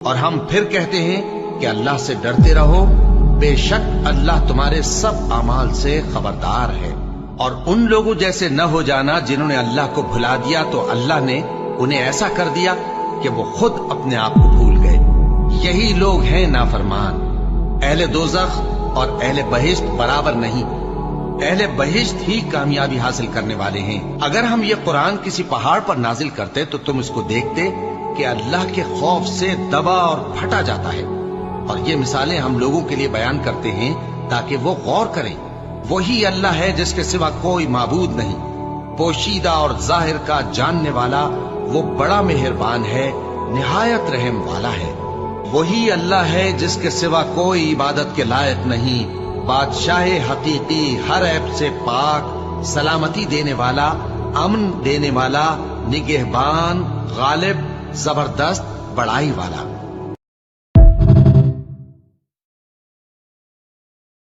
اور ہم پھر کہتے ہیں کہ اللہ سے ڈرتے رہو، بے شک اللہ تمہارے سب اعمال سے خبردار ہے۔ اور ان لوگوں جیسے نہ ہو جانا جنہوں نے اللہ کو بھلا دیا تو اللہ نے انہیں ایسا کر دیا کہ وہ خود اپنے آپ کو بھول گئے۔ یہی لوگ ہیں نافرمان۔ اہل دوزخ اور اہل بہشت برابر نہیں، اہل بہشت ہی کامیابی حاصل کرنے والے ہیں۔ اگر ہم یہ قرآن کسی پہاڑ پر نازل کرتے تو تم اس کو دیکھتے کہ اللہ کے خوف سے دبا اور پھٹا جاتا ہے۔ اور یہ مثالیں ہم لوگوں کے لیے بیان کرتے ہیں تاکہ وہ غور کریں۔ وہی اللہ ہے جس کے سوا کوئی معبود نہیں، پوشیدہ اور ظاہر کا جاننے والا، وہ بڑا مہربان ہے، نہایت رحم والا ہے۔ وہی اللہ ہے جس کے سوا کوئی عبادت کے لائق نہیں، بادشاہ حقیقی، ہر عیب سے پاک، سلامتی دینے والا، امن دینے والا، نگہبان، غالب، زبردست، بڑائی والا۔